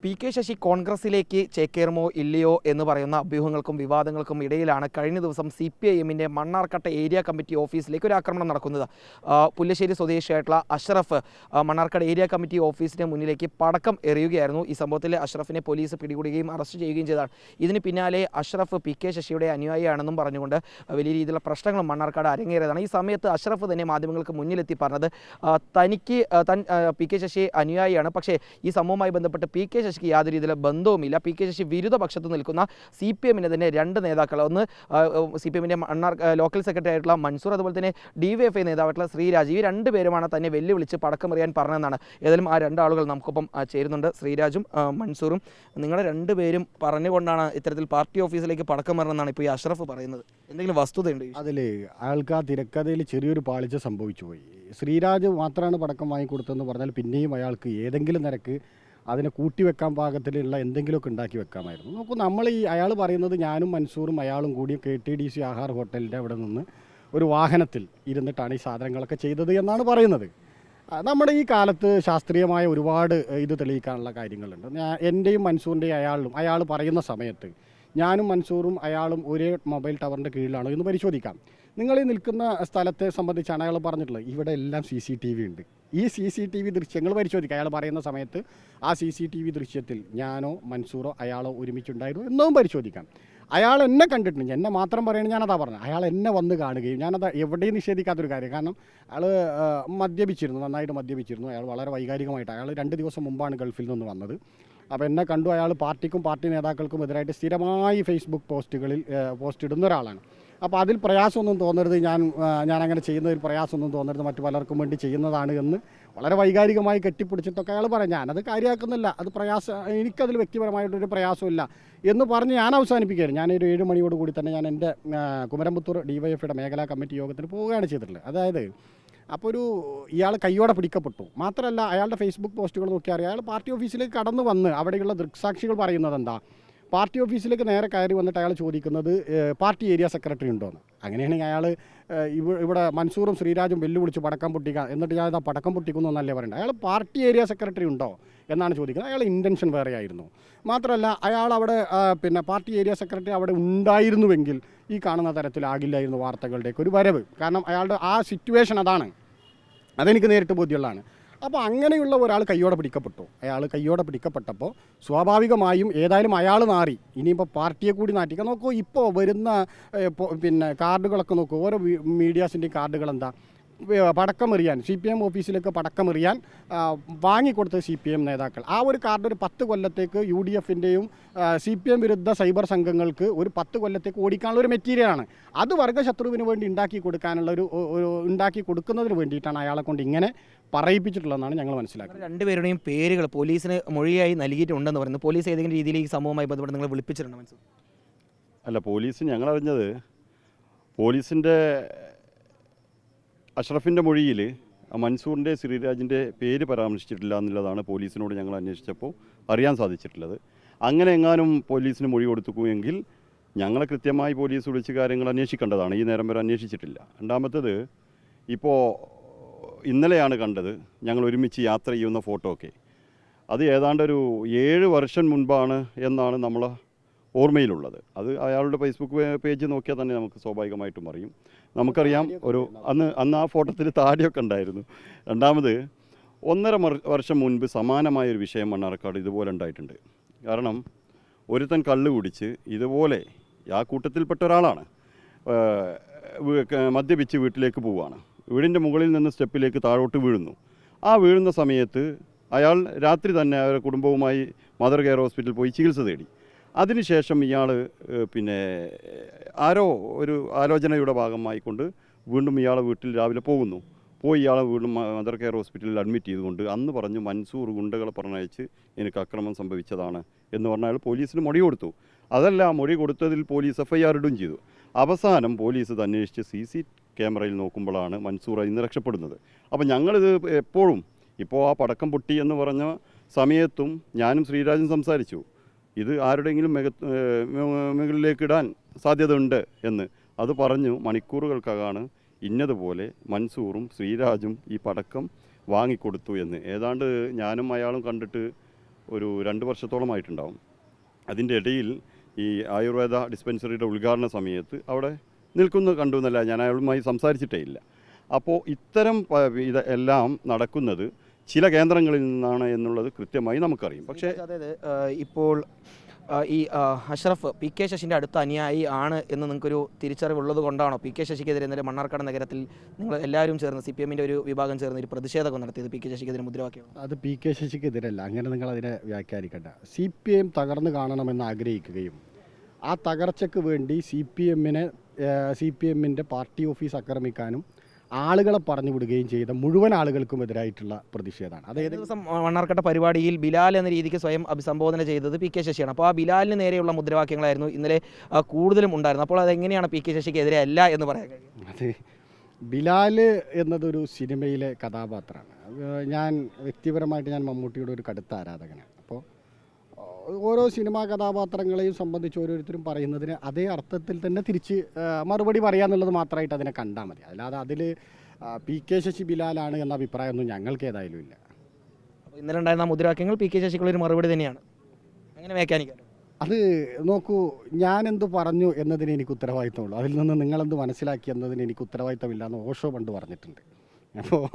P K Sasi കോൺഗ്രസിലേക്ക് ചേക്കേറുമോ ഇല്ലയോ എന്ന് പറയുന്ന അഭ്യൂഹങ്ങൾക്കും വിവാദങ്ങൾക്കും ഇടയിലാണ് കഴിഞ്ഞ ദിവസം CPIM-ന്റെ മണ്ണാർക്കാട് ഏരിയ കമ്മിറ്റി ഓഫീസിലേക്ക് ഒരു ആക്രമണം നടക്കുന്നത്. പുല്ലശ്ശേരി സ്വദേശിയായിട്ടുള്ള അഷ്റഫ് മണ്ണാർക്കാട് ഏരിയ കമ്മിറ്റി ഓഫീസിന് മുന്നിലേക്ക് പടക്കം എറിയുകയായിരുന്നു. ഈ സംഭവത്തിൽ അഷ്റഫിനെ പോലീസ് പിടികൂടുകയും അറസ്റ്റ് ചെയ്യുകയും ചെയ്തതാണ്. ഇതിന് പിന്നാലെ അഷ്റഫ് പി കെ ശശിയുടെ അനുയായിയാണെന്നും പറഞ്ഞുകൊണ്ട് വലിയ രീതിയിലുള്ള പ്രശ്നങ്ങളും മണ്ണാർക്കാട് അരങ്ങേറിയതാണ്. ഈ സമയത്ത് അഷ്റഫ് തന്നെ മാധ്യമങ്ങൾക്ക് മുന്നിലെത്തി പറഞ്ഞത് തനിക്ക് പി കെ ശശി അനുയായിയാണ്, പക്ഷേ ഈ സംഭവവുമായി ബന്ധപ്പെട്ട് പി കെ ശശിക്ക് യാതൊരു രീതിയിലുള്ള ബന്ധവുമില്ല. പി കെ ശശി വിരുദ്ധ പക്ഷത്ത് നിൽക്കുന്ന CPM-ന്റെ തന്നെ രണ്ട് നേതാക്കൾ, ഒന്ന് CPM-ന്റെ ലോക്കൽ സെക്രട്ടറി ആയിട്ടുള്ള മൻസൂർ, അതുപോലെ തന്നെ DYFI നേതാവായിട്ടുള്ള ശ്രീരാജ്, ഈ രണ്ടുപേരുമാണ് തന്നെ വെല്ലുവിളിച്ച് പടക്കമെറിയാൻ പറഞ്ഞതെന്നാണ്. ഏതായാലും ആ രണ്ടാളുകൾ നമുക്കൊപ്പം ചേരുന്നുണ്ട്, ശ്രീരാജും മൻസൂറും. നിങ്ങളെ രണ്ടുപേരും പറഞ്ഞുകൊണ്ടാണ് ഇത്തരത്തിൽ പാർട്ടി ഓഫീസിലേക്ക് പടക്കമെറിഞ്ഞെന്നാണ് ഇപ്പോൾ ഈ അഷ്റഫ് പറയുന്നത്. എന്തെങ്കിലും വസ്തുതയുണ്ട് അതിൽ അയാൾക്ക് ആ തിരക്കഥയിൽ ചെറിയൊരു പാളിച്ച സംഭവിച്ചു പോയി. ശ്രീരാജ് മാത്രമാണ് പടക്കം വാങ്ങിക്കൊടുത്തതെന്ന് പറഞ്ഞാൽ പിന്നെയും അയാൾക്ക് ഏതെങ്കിലും നിരക്ക് അതിനെ കൂട്ടിവെക്കാൻ പാകത്തിലുള്ള എന്തെങ്കിലുമൊക്കെ ഉണ്ടാക്കി വെക്കാമായിരുന്നു. അപ്പോൾ അയാൾ പറയുന്നത് ഞാനും മൻസൂറും അയാളും കൂടി KTDC ആഹാർ ഹോട്ടലിൻ്റെ അവിടെ നിന്ന് ഒരു വാഹനത്തിൽ ഇരുന്നിട്ടാണ് ഈ സാധനങ്ങളൊക്കെ ചെയ്തത് എന്നാണ് പറയുന്നത്. നമ്മുടെ ഈ കാലത്ത് ശാസ്ത്രീയമായ ഒരുപാട് ഇത് തെളിയിക്കാനുള്ള കാര്യങ്ങളുണ്ട്. എൻ്റെയും മൻസൂറിൻ്റെയും അയാൾ പറയുന്ന സമയത്ത് ഞാനും മൻസൂറും അയാളും ഒരേ മൊബൈൽ ടവറിൻ്റെ കീഴിലാണോ എന്ന് പരിശോധിക്കാം. നിങ്ങൾ ഈ നിൽക്കുന്ന സ്ഥലത്തെ സംബന്ധിച്ചാണ് അയാൾ പറഞ്ഞിട്ടുള്ളത്. ഇവിടെ എല്ലാം CCTV ഉണ്ട്. ഈ CCTV ദൃശ്യങ്ങൾ പരിശോധിക്കുക. അയാൾ പറയുന്ന സമയത്ത് ആ CCTV ദൃശ്യത്തിൽ ഞാനോ മൻസൂറോ അയാളോ ഒരുമിച്ചുണ്ടായിരുന്നു എന്നതും പരിശോധിക്കാം. അയാൾ എന്നെ കണ്ടിട്ടുണ്ട്, എന്നെ മാത്രം പറയണത് ഞാനതാ പറഞ്ഞത്. അയാൾ എന്നെ വന്ന് കാണുകയും ഞാനത് എവിടെയും നിഷേധിക്കാത്തൊരു കാര്യം. കാരണം അയാൾ മദ്യപിച്ചിരുന്നു, നന്നായിട്ട് മദ്യപിച്ചിരുന്നു. അയാൾ വളരെ വൈകാരികമായിട്ട് അയാൾ 2 ദിവസം മുമ്പാണ് ഗൾഫിൽ നിന്ന് വന്നത്. അപ്പോൾ എന്നെ കണ്ടു. അയാൾ പാർട്ടിക്കും പാർട്ടി നേതാക്കൾക്കും എതിരായിട്ട് സ്ഥിരമായി Facebook പോസ്റ്റുകളിൽ പോസ്റ്റ് ഇടുന്ന ഒരാളാണ്. അപ്പോൾ അതിൽ പ്രയാസമൊന്നും തോന്നരുത്, ഞാനങ്ങനെ ചെയ്യുന്നതിൽ പ്രയാസമൊന്നും തോന്നരുത്, മറ്റു പലർക്കും വേണ്ടി ചെയ്യുന്നതാണ് എന്ന് വളരെ വൈകാരികമായി കെട്ടിപ്പിടിച്ചിട്ടൊക്കെ അയാൾ പറയും. ഞാനത് കാര്യമാക്കുന്നില്ല, അത് എനിക്കതിൽ വ്യക്തിപരമായിട്ടൊരു പ്രയാസമില്ല എന്ന് പറഞ്ഞ് ഞാൻ അവസാനിപ്പിക്കുകയായിരുന്നു. ഞാനൊരു 7 മണിയോട് കൂടി തന്നെ ഞാൻ എൻ്റെ കുമരംപുത്തൂർ DYFI-യുടെ മേഖലാ കമ്മിറ്റി യോഗത്തിന് പോവുകയാണ് ചെയ്തിട്ടുള്ളത്. അതായത് അപ്പോൾ ഇയാൾ കയ്യോടെ പിടിക്കപ്പെട്ടു. മാത്രമല്ല അയാളുടെ Facebook പോസ്റ്റുകൾ നോക്കിയാൽ അയാൾ പാർട്ടി ഓഫീസിലേക്ക് കടന്നു വന്ന് അവിടെയുള്ള ദൃക്സാക്ഷികൾ പറയുന്നത് എന്താ, പാർട്ടി ഓഫീസിലേക്ക് നേരെ കയറി വന്നിട്ട് അയാൾ ചോദിക്കുന്നത് പാർട്ടി ഏരിയ സെക്രട്ടറി ഉണ്ടോയെന്ന്. അങ്ങനെയാണെങ്കിൽ അയാൾ ഇവിടെ മൻസൂറും ശ്രീരാജും വെല്ലുവിളിച്ച് പടക്കം പൊട്ടിക്കുക, എന്നിട്ട് ഞാൻ ഇതാ പടക്കം പൊട്ടിക്കുന്നു എന്നല്ലേ പറയേണ്ടത്. അയാൾ പാർട്ടി ഏരിയ സെക്രട്ടറി ഉണ്ടോ എന്നാണ് ചോദിക്കുന്നത്. അയാൾ ഇൻറ്റൻഷൻ വേറെ ആയിരുന്നു. മാത്രമല്ല അയാൾ അവിടെ പാർട്ടി ഏരിയ സെക്രട്ടറി അവിടെ ഉണ്ടായിരുന്നുവെങ്കിൽ ഈ കാണുന്ന തരത്തിലാകില്ലായിരുന്നു വാർത്തകളുടെയൊക്കെ ഒരു വരവ്. കാരണം അയാളുടെ ആ സിറ്റുവേഷൻ അതെനിക്ക് നേരിട്ട് ബോധ്യമുള്ളതാണ്. അപ്പോൾ അങ്ങനെയുള്ള ഒരാൾ കയ്യോടെ പിടിക്കപ്പെട്ടു. അയാൾ കയ്യോടെ പിടിക്കപ്പെട്ടപ്പോൾ സ്വാഭാവികമായും ഏതായാലും അയാൾ നാറി. ഇനിയിപ്പോൾ പാർട്ടിയെ കൂടി നാട്ടിക്കാൻ നോക്കൂ. ഇപ്പോൾ വരുന്ന കാർഡുകളൊക്കെ നോക്കൂ, ഓരോ മീഡിയാസിൻ്റെയും കാർഡുകൾ എന്താ, പടക്കമെറിയാൻ CPM ഓഫീസിലേക്ക് പടക്കമെറിയാൻ വാങ്ങിക്കൊടുത്ത CPM നേതാക്കൾ. ആ ഒരു കാർഡ് ഒരു 10 കൊല്ലത്തേക്ക് UDF-ൻ്റെയും CPM വിരുദ്ധ സൈബർ സംഘങ്ങൾക്ക് ഒരു 10 കൊല്ലത്തേക്ക് ഓടിക്കാനുള്ള ഒരു മെറ്റീരിയലാണ്. അത് വർഗ്ഗശത്രുവിന് വേണ്ടി ഉണ്ടാക്കി കൊടുക്കുന്നതിന് വേണ്ടിയിട്ടാണ് അയാളെ കൊണ്ട് ഇങ്ങനെ പറയിപ്പിച്ചിട്ടുള്ളതെന്നാണ് ഞങ്ങൾ മനസ്സിലാക്കുന്നത്. രണ്ടുപേരുടെയും പേരുകൾ പോലീസിന് മൊഴിയായി നൽകിയിട്ടുണ്ടെന്ന് പറയുന്നത്. പോലീസ് ഏതെങ്കിലും രീതിയിൽ ഈ സംഭവവുമായി ബന്ധപ്പെട്ട് നിങ്ങൾ വിളിപ്പിച്ചിട്ടുണ്ടോ മനസ്സിലായി? അല്ല, പോലീസ് ഞങ്ങളറിഞ്ഞത് പോലീസിൻ്റെ അഷ്റഫിൻ്റെ മൊഴിയിൽ മൻസൂറിൻ്റെ ശ്രീരാജിൻ്റെ പേര് പരാമർശിച്ചിട്ടില്ല എന്നുള്ളതാണ് പോലീസിനോട് ഞങ്ങൾ അന്വേഷിച്ചപ്പോൾ അറിയാൻ സാധിച്ചിട്ടുള്ളത്. അങ്ങനെ എങ്ങാനും പോലീസിന് മൊഴി കൊടുത്തുവെങ്കിൽ ഞങ്ങളെ കൃത്യമായി പോലീസ് വിളിച്ച് കാര്യങ്ങൾ അന്വേഷിക്കേണ്ടതാണ്. ഈ നേരം വരെ അന്വേഷിച്ചിട്ടില്ല. രണ്ടാമത്തത്, ഇപ്പോൾ ഇന്നലെയാണ് കണ്ടത് ഞങ്ങൾ ഒരുമിച്ച് യാത്ര ചെയ്യുന്ന ഫോട്ടോ ഒക്കെ. അത് ഏതാണ്ട് ഒരു 7 വർഷം മുൻപാണ് എന്നാണ് നമ്മളെ ഓർമ്മയിലുള്ളത്. അത് അയാളുടെ Facebook പേജ് നോക്കിയാൽ തന്നെ നമുക്ക് സ്വാഭാവികമായിട്ടും അറിയും. നമുക്കറിയാം അന്ന് ആ ഫോട്ടോത്തിൽ താടിയൊക്കെ ഉണ്ടായിരുന്നു. രണ്ടാമത് 1.5 വർഷം മുൻപ് സമാനമായൊരു വിഷയം മണ്ണാർക്കാട് ഇതുപോലെ ഉണ്ടായിട്ടുണ്ട്. കാരണം ഒരുത്തൻ കള്ള് കുടിച്ച് ഇതുപോലെ ആ കൂട്ടത്തിൽപ്പെട്ട ഒരാളാണ് മദ്യപിച്ച് വീട്ടിലേക്ക് പോവുകയാണ്. വീടിൻ്റെ മുകളിൽ നിന്ന് സ്റ്റെപ്പിലേക്ക് താഴോട്ട് വീഴുന്നു. ആ വീഴുന്ന സമയത്ത് അയാൾ രാത്രി തന്നെ അവരുടെ കുടുംബവുമായി മദർ കെയർ ഹോസ്പിറ്റലിൽ പോയി ചികിത്സ തേടി. അതിനുശേഷം ഇയാൾ ആരോ ഒരു ആലോചനയുടെ ഭാഗമായിക്കൊണ്ട് വീണ്ടും ഇയാളെ വീട്ടിൽ രാവിലെ പോയി ഇയാളെ വീണ്ടും മദർ കെയർ ഹോസ്പിറ്റലിൽ അഡ്മിറ്റ് ചെയ്തുകൊണ്ട് അന്ന് പറഞ്ഞു മൻസൂർ ഗുണ്ടകളെ പറഞ്ഞയച്ച് എനിക്ക് അക്രമം സംഭവിച്ചതാണ് എന്ന് പറഞ്ഞാൽ അയാൾ പോലീസിന് മൊഴി കൊടുത്തു. അതല്ല, മൊഴി കൊടുത്തതിൽ പോലീസ് FIR ഇടുകയും ചെയ്തു. അവസാനം പോലീസ് ഇത് അന്വേഷിച്ച് CC ക്യാമറയിൽ നോക്കുമ്പോഴാണ് മൻസൂർ ഇന്ന് രക്ഷപ്പെടുന്നത്. അപ്പോൾ ഞങ്ങളിത് എപ്പോഴും ഇപ്പോൾ ആ പടക്കം പൊട്ടി എന്ന് പറഞ്ഞ സമയത്തും ഞാനും ശ്രീരാജും സംസാരിച്ചു, ഇത് ആരുടെയെങ്കിലും മുകളിലേക്ക് ഇടാൻ സാധ്യതയുണ്ട് എന്ന്. അത് പറഞ്ഞു മണിക്കൂറുകൾക്കകാണ് ഇന്നതുപോലെ മൻസൂറും ശ്രീരാജും ഈ പടക്കം വാങ്ങിക്കൊടുത്തു എന്ന്. ഏതാണ്ട് ഞാനും അയാളും കണ്ടിട്ട് ഒരു 2 വർഷത്തോളമായിട്ടുണ്ടാവും. അതിൻ്റെ ഇടയിൽ ഈ ആയുർവേദ ഡിസ്പെൻസറിയുടെ ഉദ്ഘാടന സമയത്ത് അവിടെ നിൽക്കുന്നു കണ്ടു എന്നല്ല, ഞാൻ അയാളുമായി സംസാരിച്ചിട്ടേ ഇല്ല. അപ്പോൾ ഇത്തരം ഇതെല്ലാം നടക്കുന്നത് ചില കേന്ദ്രങ്ങളിൽ നിന്നാണ് എന്നുള്ളത് കൃത്യമായി നമുക്കറിയും. പക്ഷേ അതായത് ഇപ്പോൾ ഈ അഷ്റഫ് പി കെ ശശിൻ്റെ അടുത്ത അനുയായി ആണ് എന്ന് നിങ്ങൾക്കൊരു തിരിച്ചറിവുള്ളത് കൊണ്ടാണോ പി കെ ശശിക്കെതിരെ ഇന്നലെ മണ്ണാർക്കാട് നഗരത്തിൽ നിങ്ങൾ എല്ലാവരും ചേർന്ന് CPM-ൻ്റെ ഒരു വിഭാഗം ചേർന്ന് ഒരു പ്രതിഷേധം നടത്തിയത് പി കെ ശശിക്കെതിരെ മുദ്രാവാക്യം? അത് പി കെ ശശിക്കെതിരല്ല, അങ്ങനെ നിങ്ങൾ അതിനെ വ്യാഖ്യാനിക്കേണ്ട. CPM തകർന്നു കാണണമെന്ന് ആഗ്രഹിക്കുകയും ആ തകർച്ചയ്ക്ക് വേണ്ടി CPM-ൻ്റെ പാർട്ടി ഓഫീസ് ആക്രമിക്കാനും ആളുകളെ പറഞ്ഞു വിടുകയും ചെയ്ത മുഴുവൻ ആളുകൾക്കും എതിരായിട്ടുള്ള പ്രതിഷേധമാണ്. അതായത് ദിവസം മണ്ണാർക്കാട്ടെ പരിപാടിയിൽ ബിലാൽ എന്ന രീതിക്ക് സ്വയം അഭിസംബോധന ചെയ്തത് പി കെ ശശിയാണ്. അപ്പോൾ ആ ബിലാലിന് നേരെയുള്ള മുദ്രാവാക്യങ്ങളായിരുന്നു ഇന്നലെ കൂടുതലും ഉണ്ടായിരുന്നത്. അപ്പോൾ അതെങ്ങനെയാണ് പി കെ ശശിക്ക് എതിരെ അല്ല എന്ന് പറയാൻ കഴിയും? അത് ബിലാൽ എന്നതൊരു സിനിമയിലെ കഥാപാത്രമാണ്. ഞാൻ വ്യക്തിപരമായിട്ട് ഞാൻ മമ്മൂട്ടിയുടെ ഒരു കടുത്ത ആരാധകനാണ്. അപ്പോൾ ഓരോ സിനിമാ കഥാപാത്രങ്ങളെയും സംബന്ധിച്ച് ഓരോരുത്തരും പറയുന്നതിന് അതേ അർത്ഥത്തിൽ തന്നെ തിരിച്ച് മറുപടി പറയാന്നുള്ളത് മാത്രമായിട്ട് അതിനെ കണ്ടാൽ മതി. അല്ലാതെ അതിൽ പി കെ ശശി ബിലാലാണ് എന്ന അഭിപ്രായമൊന്നും ഞങ്ങൾക്ക് ഏതായാലും ഇല്ല. അപ്പോൾ ഇന്നലെ ഉണ്ടായിരുന്ന മുദ്രാവാക്യങ്ങൾ പി കെ ശശിക്കുള്ളൊരു മറുപടി തന്നെയാണ്, അങ്ങനെ വ്യാഖ്യാനിക്കാമല്ലോ? അത് നോക്കൂ, ഞാനെന്ത് പറഞ്ഞു എന്നതിന് എനിക്ക് ഉത്തരവാദിത്തമുള്ളൂ, അതിൽ നിന്ന് നിങ്ങളെന്ത് മനസ്സിലാക്കി എന്നതിന് എനിക്ക് ഉത്തരവാദിത്തമില്ല എന്ന് ഓഷോ പണ്ട് പറഞ്ഞിട്ടുണ്ട്. അപ്പോൾ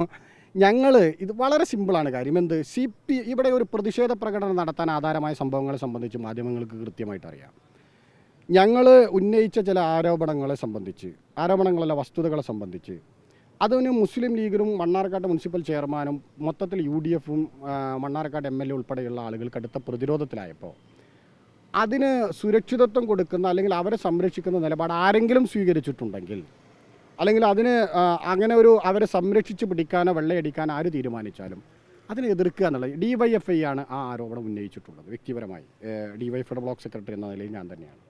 ഞങ്ങൾ ഇത് വളരെ സിമ്പിളാണ് കാര്യം. ഇവിടെ ഒരു പ്രതിഷേധ പ്രകടനം നടത്താൻ ആധാരമായ സംഭവങ്ങളെ സംബന്ധിച്ച് മാധ്യമങ്ങൾക്ക് കൃത്യമായിട്ട് അറിയാം. ഞങ്ങൾ ഉന്നയിച്ച ചില ആരോപണങ്ങളല്ല വസ്തുതകളെ സംബന്ധിച്ച് അതിന് മുസ്ലിം ലീഗിനും മണ്ണാർക്കാട് മുനിസിപ്പൽ ചെയർമാനും മൊത്തത്തിൽ UDF-ഉം മണ്ണാർക്കാട് MLA ഉൾപ്പെടെയുള്ള ആളുകൾ കടുത്ത പ്രതിരോധത്തിലായപ്പോൾ അതിന് സുരക്ഷിതത്വം കൊടുക്കുന്ന അല്ലെങ്കിൽ അവരെ സംരക്ഷിക്കുന്ന നിലപാട് ആരെങ്കിലും സ്വീകരിച്ചിട്ടുണ്ടെങ്കിൽ, അല്ലെങ്കിൽ അതിന് അങ്ങനെ അവരെ സംരക്ഷിച്ച് പിടിക്കാനോ വെള്ളയടിക്കാനോ ആര് തീരുമാനിച്ചാലും അതിനെ എതിർക്കുക എന്നുള്ളത് DYFI ആണ് ആ ആരോപണം ഉന്നയിച്ചിട്ടുള്ളത്. വ്യക്തിപരമായി DYFIയുടെ ബ്ലോക്ക് സെക്രട്ടറി എന്ന നിലയിൽ ഞാൻ തന്നെയാണ്.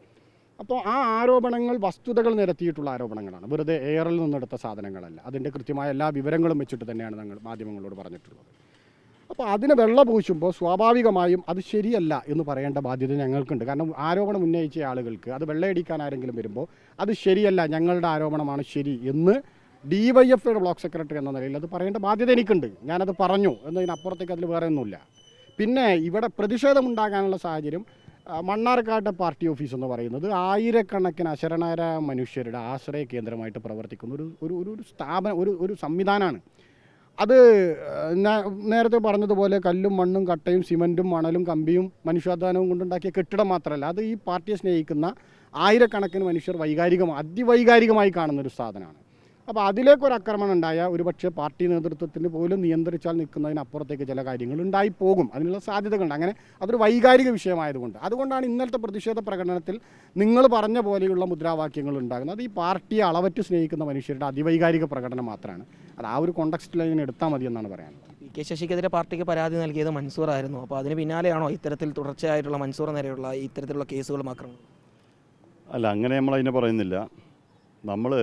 അപ്പോൾ ആ ആരോപണങ്ങൾ വസ്തുതകൾ നിരത്തിയിട്ടുള്ള ആരോപണങ്ങളാണ്, വെറുതെ എയറിൽ നിന്നെടുത്ത സാധനങ്ങളല്ല. അതിൻ്റെ കൃത്യമായ എല്ലാ വിവരങ്ങളും വെച്ചിട്ട് തന്നെയാണ് ഞങ്ങൾ മാധ്യമങ്ങളോട് പറഞ്ഞിട്ടുള്ളത്. അപ്പോൾ അതിനെ വെള്ള പൂശുമ്പോൾ സ്വാഭാവികമായും അത് ശരിയല്ല എന്ന് പറയേണ്ട ബാധ്യത ഞങ്ങൾക്കുണ്ട്. കാരണം ആരോപണം ഉന്നയിച്ച ആളുകൾക്ക് അത് വെള്ളയടിക്കാൻ ആരെങ്കിലും വരുമ്പോൾ അത് ശരിയല്ല, ഞങ്ങളുടെ ആരോപണമാണ് ശരി എന്ന് DYFIയുടെ ബ്ലോക്ക് സെക്രട്ടറി എന്ന നിലയിൽ അത് പറയേണ്ട ബാധ്യത എനിക്കുണ്ട്. ഞാനത് പറഞ്ഞു എന്നതിനപ്പുറത്തേക്ക് അതിൽ വേറെ ഒന്നുമില്ല. പിന്നെ ഇവിടെ പ്രതിഷേധമുണ്ടാകാനുള്ള സാഹചര്യം മണ്ണാർക്കാട്ടെ പാർട്ടി ഓഫീസ് എന്ന് പറയുന്നത് ആയിരക്കണക്കിന് അശരണരായ മനുഷ്യരുടെ ആശ്രയ കേന്ദ്രമായിട്ട് പ്രവർത്തിക്കുന്ന ഒരു സ്ഥാപനം, ഒരു സംവിധാനമാണ്. അത് നേരത്തെ പറഞ്ഞതുപോലെ കല്ലും മണ്ണും കട്ടയും സിമൻറ്റും മണലും കമ്പിയും മനുഷ്യാധ്വാനവും കൊണ്ടുണ്ടാക്കിയ കെട്ടിടം മാത്രമല്ല, അത് ഈ പാർട്ടിയെ സ്നേഹിക്കുന്ന ആയിരക്കണക്കിന് മനുഷ്യർ അതിവൈകാരികമായി കാണുന്നൊരു സ്ഥാപനമാണ്. അപ്പോൾ അതിലേക്കൊരു ആക്രമണം ഉണ്ടായാൽ ഒരുപക്ഷെ പാർട്ടി നേതൃത്വത്തിന് പോലും നിയന്ത്രിച്ചാൽ നിൽക്കുന്നതിനപ്പുറത്തേക്ക് ചില കാര്യങ്ങൾ ഉണ്ടായിപ്പോകും, അതിനുള്ള സാധ്യതകളുണ്ട്. അങ്ങനെ അതൊരു വൈകാരിക വിഷയമായതുകൊണ്ട് അതുകൊണ്ടാണ് ഇന്നലത്തെ പ്രതിഷേധ പ്രകടനത്തിൽ നിങ്ങൾ പറഞ്ഞ പോലെയുള്ള മുദ്രാവാക്യങ്ങൾ ഉണ്ടാകുന്നത്. അത് ഈ പാർട്ടിയെ അളവറ്റ് സ്നേഹിക്കുന്ന മനുഷ്യരുടെ അതിവൈകാരിക പ്രകടനം മാത്രമാണ്. അത് ആ ഒരു കോണ്ടക്സ്റ്റിൽ അതിനെ എടുത്താൽ മതി എന്നാണ് പറയാനുള്ളത്. പി കെ ശശിക്കെതിരെ പാർട്ടിക്ക് പരാതി നൽകിയത് മൻസൂർ ആയിരുന്നു. അപ്പോൾ അതിന് പിന്നാലെയാണോ ഇത്തരത്തിൽ തുടർച്ചയായിട്ടുള്ള മൻസൂർ നേരെയുള്ള ഇത്തരത്തിലുള്ള കേസുകളും ആക്രമണം? അല്ല, അങ്ങനെ നമ്മളതിനെ പറയുന്നില്ല. നമ്മൾ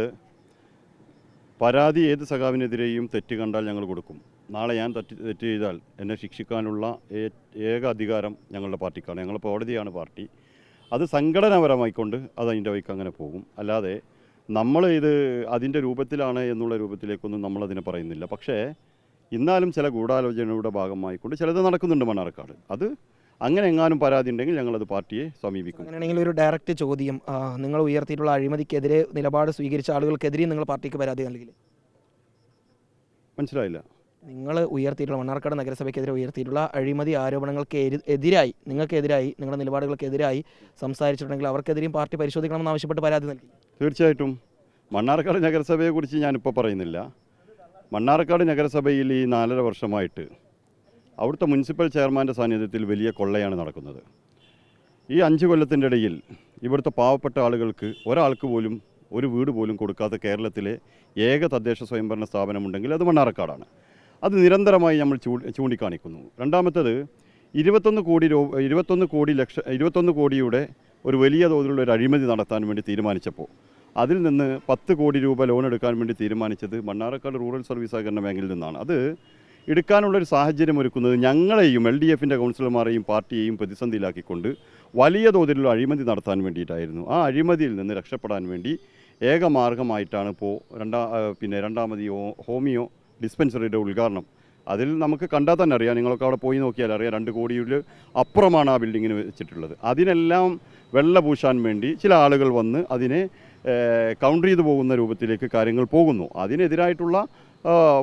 പരാതി ഏത് സഖാവിനെതിരെയും തെറ്റ് കണ്ടാൽ ഞങ്ങൾ കൊടുക്കും. നാളെ ഞാൻ തെറ്റ് ചെയ്താൽ എന്നെ ശിക്ഷിക്കാനുള്ള ഏക അധികാരം ഞങ്ങളുടെ പാർട്ടിക്കാണ്. ഞങ്ങൾ കോടതിയാണ് പാർട്ടി. അത് സംഘടനാപരമായിക്കൊണ്ട് അത് അതിൻ്റെ വഴിക്ക് അങ്ങനെ പോകും. അല്ലാതെ നമ്മൾ ഇത് അതിൻ്റെ രൂപത്തിലാണ് എന്നുള്ള രൂപത്തിലേക്കൊന്നും നമ്മളതിനെ പറയുന്നില്ല. പക്ഷേ ഇന്നാലും ചില ഗൂഢാലോചനയുടെ ഭാഗമായിക്കൊണ്ട് ചിലത് നടക്കുന്നുണ്ട് മണ്ണാർക്കാട്. അത് അങ്ങനെ എങ്ങാനും പരാതി ഉണ്ടെങ്കിൽ ഞങ്ങളത് പാർട്ടിയെ സമീപിക്കും. അങ്ങനെയാണെങ്കിൽ ഒരു ഡയറക്റ്റ് ചോദ്യം, നിങ്ങൾ ഉയർത്തിയിട്ടുള്ള അഴിമതിക്കെതിരെ നിലപാട് സ്വീകരിച്ച ആളുകൾക്കെതിരെ നിങ്ങൾ പാർട്ടിക്ക് പരാതി നൽകില്ലേ? മനസ്സിലായില്ല. നിങ്ങൾ ഉയർത്തിയിട്ടുള്ള മണ്ണാർക്കാട് നഗരസഭയ്ക്കെതിരെ ഉയർത്തിയിട്ടുള്ള അഴിമതി ആരോപണങ്ങൾക്ക് എതിരായി, നിങ്ങൾക്കെതിരായി, നിങ്ങളുടെ നിലപാടുകൾക്കെതിരായി സംസാരിച്ചിട്ടുണ്ടെങ്കിൽ അവർക്കെതിരെയും പാർട്ടി പരിശോധിക്കണമെന്ന് ആവശ്യപ്പെട്ട് പരാതി നൽകി? തീർച്ചയായിട്ടും. മണ്ണാർക്കാട് നഗരസഭയെക്കുറിച്ച് ഞാനിപ്പോൾ പറയുന്നില്ല. മണ്ണാർക്കാട് നഗരസഭയിൽ ഈ 4.5 വർഷമായിട്ട് അവിടുത്തെ മുനിസിപ്പൽ ചെയർമാൻ്റെ സാന്നിധ്യത്തിൽ വലിയ കൊള്ളയാണ് നടക്കുന്നത്. ഈ 5 കൊല്ലത്തിൻ്റെ ഇടയിൽ ഇവിടുത്തെ പാവപ്പെട്ട ആളുകൾക്ക് ഒരാൾക്ക് പോലും ഒരു വീട് പോലും കൊടുക്കാത്ത കേരളത്തിലെ ഏക തദ്ദേശ സ്വയംഭരണ സ്ഥാപനമുണ്ടെങ്കിൽ അത് മണ്ണാർക്കാടാണ്. അത് നിരന്തരമായി നമ്മൾ ചൂണ്ടിക്കാണിക്കുന്നു. രണ്ടാമത്തേത് 21 കോടിയുടെ ഒരു വലിയ തോതിലുള്ള ഒരു അഴിമതി നടത്താൻ വേണ്ടി തീരുമാനിച്ചപ്പോൾ അതിൽ നിന്ന് 10 കോടി രൂപ ലോൺ എടുക്കാൻ വേണ്ടി തീരുമാനിച്ചത് മണ്ണാർക്കാട് റൂറൽ സർവീസ് സഹകരണ ബാങ്കിൽ നിന്നാണ്. അത് എടുക്കാനുള്ളൊരു സാഹചര്യം ഒരുക്കുന്നത് ഞങ്ങളെയും LDFൻ്റെ കൗൺസിലർമാരെയും പാർട്ടിയെയും പ്രതിസന്ധിയിലാക്കിക്കൊണ്ട് വലിയ തോതിലുള്ള അഴിമതി നടത്താൻ വേണ്ടിയിട്ടായിരുന്നു. ആ അഴിമതിയിൽ നിന്ന് രക്ഷപ്പെടാൻ വേണ്ടി ഏക മാർഗമായിട്ടാണ് ഇപ്പോൾ രണ്ടാമത് ഹോമിയോ ഡിസ്പെൻസറിയുടെ ഉദ്ഘാടനം അതിൽ നമുക്ക് കണ്ടാൽ തന്നെ അറിയാം, നിങ്ങളൊക്കെ അവിടെ പോയി നോക്കിയാൽ അറിയാം, 2 കോടിയിൽ അപ്പുറമാണ് ആ ബിൽഡിങ്ങിന് വെച്ചിട്ടുള്ളത്. അതിനെല്ലാം വെള്ള പൂശാൻ വേണ്ടി ചില ആളുകൾ വന്ന് അതിനെ കൗണ്ടർ ചെയ്തു പോകുന്ന രൂപത്തിലേക്ക് കാര്യങ്ങൾ പോകുന്നു. അതിനെതിരായിട്ടുള്ള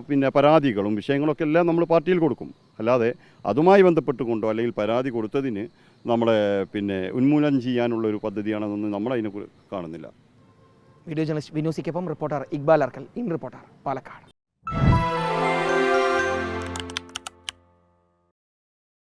പിന്നെ പരാതികളും വിഷയങ്ങളൊക്കെ എല്ലാം നമ്മൾ പാർട്ടിയിൽ കൊടുക്കും. അല്ലാതെ അതുമായി ബന്ധപ്പെട്ടുകൊണ്ടോ അല്ലെങ്കിൽ പരാതി കൊടുത്തതിന് നമ്മളെ പിന്നെ ഉന്മൂലനം ചെയ്യാനുള്ളൊരു പദ്ധതിയാണെന്നൊന്നും നമ്മളതിനെ കാണുന്നില്ല. വീഡിയോ ജേർണലിസ്റ്റ് വിനു സിക്കൊപ്പം reporter Iqbal Arkal, in reporter, Palakkad.